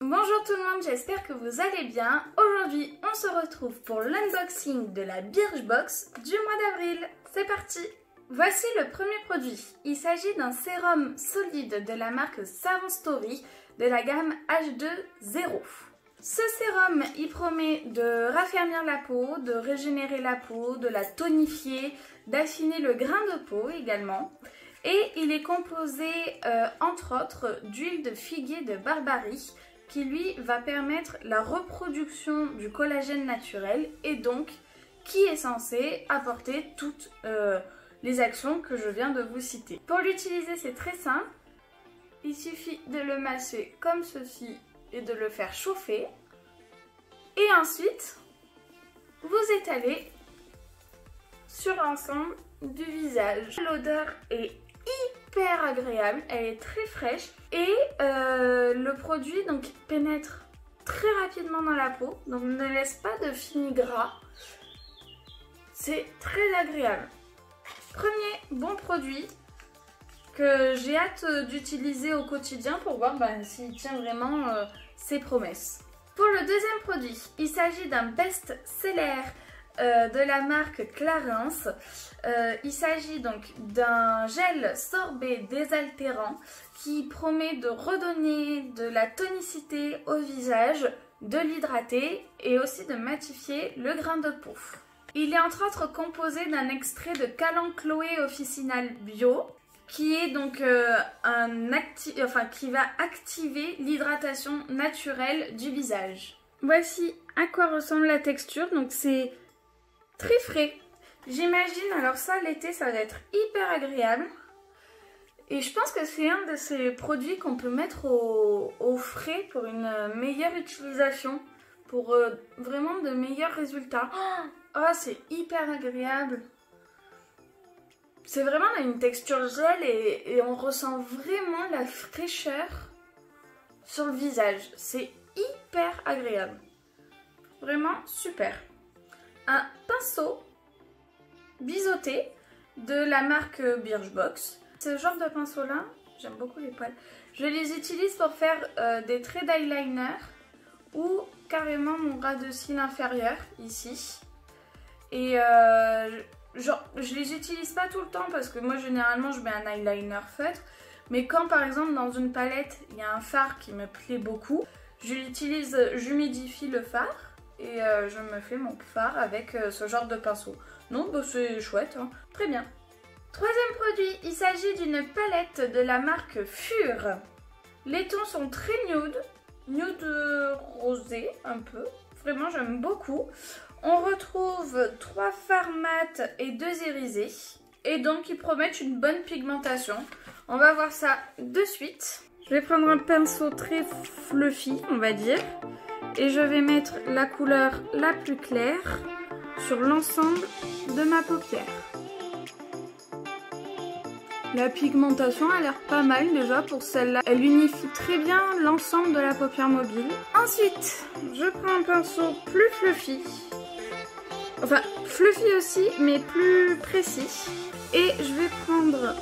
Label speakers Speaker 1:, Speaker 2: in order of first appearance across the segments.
Speaker 1: Bonjour tout le monde, j'espère que vous allez bien. Aujourd'hui, on se retrouve pour l'unboxing de la Birchbox du mois d'avril. C'est parti! Voici le premier produit. Il s'agit d'un sérum solide de la marque Savon Story de la gamme H2O. Ce sérum, il promet de raffermir la peau, de régénérer la peau, de la tonifier, d'affiner le grain de peau également. Et il est composé, entre autres, d'huile de figuier de Barbarie, qui lui va permettre la reproduction du collagène naturel et donc qui est censé apporter toutes les actions que je viens de vous citer. Pour l'utiliser, c'est très simple. Il suffit de le masser comme ceci et de le faire chauffer. Et ensuite, vous étalez sur l'ensemble du visage. L'odeur est hyper agréable, elle est très fraîche et le produit donc pénètre très rapidement dans la peau, donc ne laisse pas de fini gras. C'est très agréable. Premier bon produit que j'ai hâte d'utiliser au quotidien pour voir s'il tient vraiment ses promesses. Pour le deuxième produit, il s'agit d'un best-seller de la marque Clarins. Il s'agit donc d'un gel sorbet désaltérant qui promet de redonner de la tonicité au visage, de l'hydrater et aussi de matifier le grain de peau. Il est entre autres composé d'un extrait de Calanchoe Officinal Bio qui est donc qui va activer l'hydratation naturelle du visage. Voici à quoi ressemble la texture, donc c'est très frais. J'imagine, alors ça l'été ça va être hyper agréable. Et je pense que c'est un de ces produits qu'on peut mettre au frais pour une meilleure utilisation. Pour vraiment de meilleurs résultats. Oh, c'est hyper agréable. C'est vraiment une texture gel et on ressent vraiment la fraîcheur sur le visage. C'est hyper agréable. Vraiment super. Un pinceau biseauté de la marque Birchbox. Ce genre de pinceau là, j'aime beaucoup les poils. Je les utilise pour faire des traits d'eyeliner ou carrément mon ras de cils inférieur ici. Et je les utilise pas tout le temps parce que moi généralement je mets un eyeliner feutre. Mais quand par exemple dans une palette il y a un fard qui me plaît beaucoup, j'humidifie le fard. Et je me fais mon fard avec ce genre de pinceau. Non, c'est chouette, hein. Très bien. Troisième produit, il s'agit d'une palette de la marque Fur. Les tons sont très nude rosé un peu. Vraiment, j'aime beaucoup. On retrouve 3 fards mat et 2 irisés. Et donc, ils promettent une bonne pigmentation. On va voir ça de suite. Je vais prendre un pinceau très fluffy, on va dire. Et je vais mettre la couleur la plus claire sur l'ensemble de ma paupière. La pigmentation a l'air pas mal déjà pour celle-là. Elle unifie très bien l'ensemble de la paupière mobile. Ensuite, je prends un pinceau plus fluffy. Enfin, fluffy aussi, mais plus précis. Et je vais prendre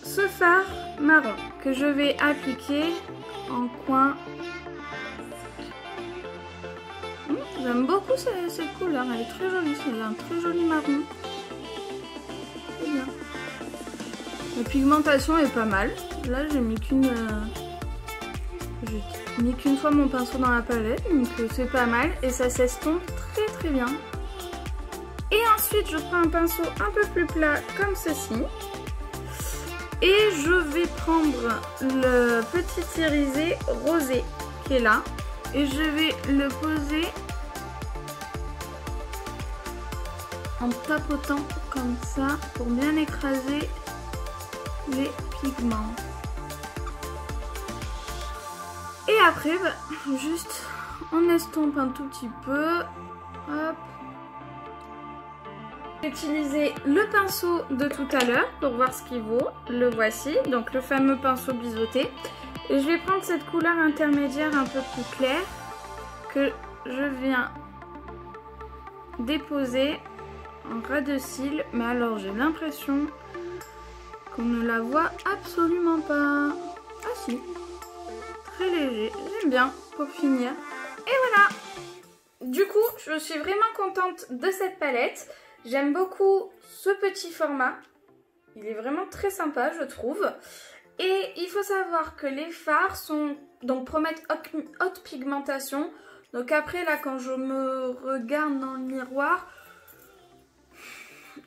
Speaker 1: ce fard marron que je vais appliquer en coin. J'aime beaucoup cette couleur, elle est très jolie, c'est un très joli marron. C'est bien. La pigmentation est pas mal. Là j'ai mis qu'une fois mon pinceau dans la palette, donc c'est pas mal et ça s'estompe très très bien. Et ensuite je prends un pinceau un peu plus plat comme ceci. Et je vais prendre le petit irisé rosé qui est là. Et je vais le poser en tapotant comme ça pour bien écraser les pigments. Et après, juste on estompe un tout petit peu. Hop. J'ai utilisé le pinceau de tout à l'heure pour voir ce qu'il vaut. Le voici, donc le fameux pinceau biseauté. Et je vais prendre cette couleur intermédiaire un peu plus claire que je viens déposer en ras de cils. Mais alors j'ai l'impression qu'on ne la voit absolument pas. Ah si, très léger, j'aime j'aime bien pour finir. Et voilà. Du coup, je suis vraiment contente de cette palette. J'aime beaucoup ce petit format. Il est vraiment très sympa, je trouve. Et il faut savoir que les fards promettent haute pigmentation. Donc après, là, quand je me regarde dans le miroir,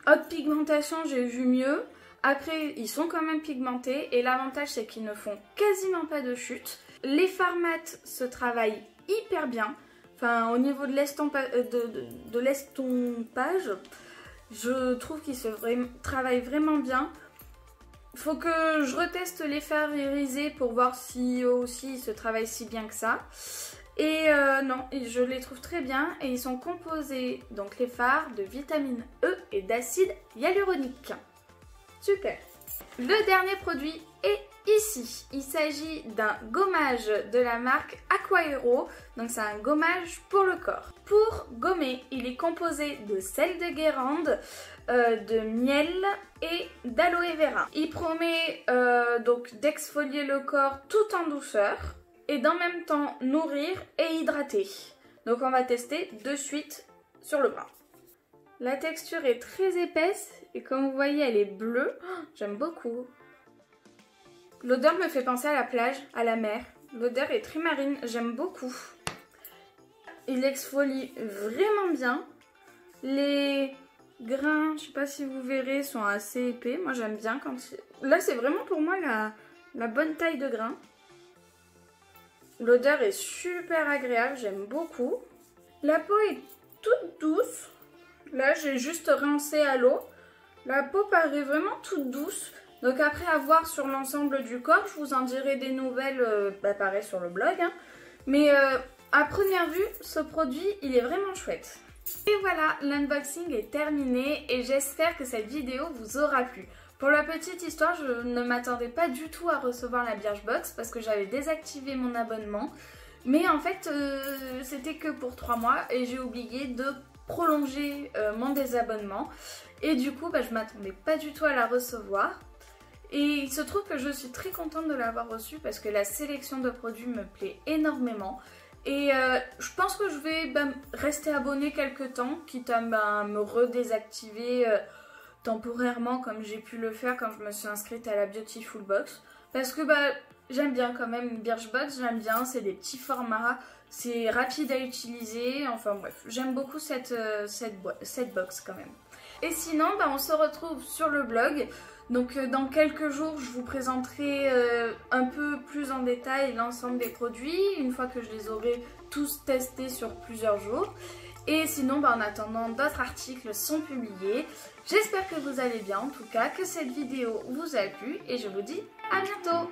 Speaker 1: haute pigmentation, j'ai vu mieux. Après, ils sont quand même pigmentés. Et l'avantage, c'est qu'ils ne font quasiment pas de chute. Les fards mat se travaillent hyper bien. Enfin, au niveau de l'estompage, je trouve qu'ils travaillent vraiment bien. Il faut que je reteste les fards irisés pour voir si eux aussi ils se travaillent si bien que ça. Et non, je les trouve très bien. Et ils sont composés, donc les fards, de vitamine E et d'acide hyaluronique. Super. Le dernier produit est ici. Il s'agit d'un gommage de la marque Aquaero. Donc c'est un gommage pour le corps. Pour gommer, il est composé de sel de Guérande, de miel et d'aloe vera. Il promet donc d'exfolier le corps tout en douceur et d'en même temps nourrir et hydrater. Donc on va tester de suite sur le bras. La texture est très épaisse et comme vous voyez elle est bleue. Oh, j'aime beaucoup. L'odeur me fait penser à la plage, à la mer. L'odeur est très marine, j'aime beaucoup. Il exfolie vraiment bien. Les grains, je sais pas si vous verrez, sont assez épais. Moi j'aime bien quand... Là c'est vraiment pour moi la bonne taille de grain. L'odeur est super agréable, j'aime beaucoup. La peau est toute douce. Là j'ai juste rincé à l'eau. La peau paraît vraiment toute douce. Donc après à voir sur l'ensemble du corps, je vous en dirai des nouvelles, pareil sur le blog. Hein. Mais à première vue, ce produit, il est vraiment chouette. Et voilà, l'unboxing est terminé et j'espère que cette vidéo vous aura plu. Pour la petite histoire, je ne m'attendais pas du tout à recevoir la Birchbox parce que j'avais désactivé mon abonnement. Mais en fait, c'était que pour 3 mois et j'ai oublié de prolonger mon désabonnement. Et du coup, je m'attendais pas du tout à la recevoir. Et il se trouve que je suis très contente de l'avoir reçue parce que la sélection de produits me plaît énormément. Et je pense que je vais rester abonnée quelques temps, quitte à me redésactiver temporairement comme j'ai pu le faire quand je me suis inscrite à la Beautiful Box. Parce que j'aime bien quand même Birchbox, j'aime bien, c'est des petits formats, c'est rapide à utiliser, enfin bref, j'aime beaucoup cette box quand même. Et sinon, on se retrouve sur le blog. Donc dans quelques jours, je vous présenterai un peu plus en détail l'ensemble des produits, une fois que je les aurai tous testés sur plusieurs jours. Et sinon, en attendant, d'autres articles sont publiés. J'espère que vous allez bien, en tout cas, que cette vidéo vous a plu et je vous dis à bientôt!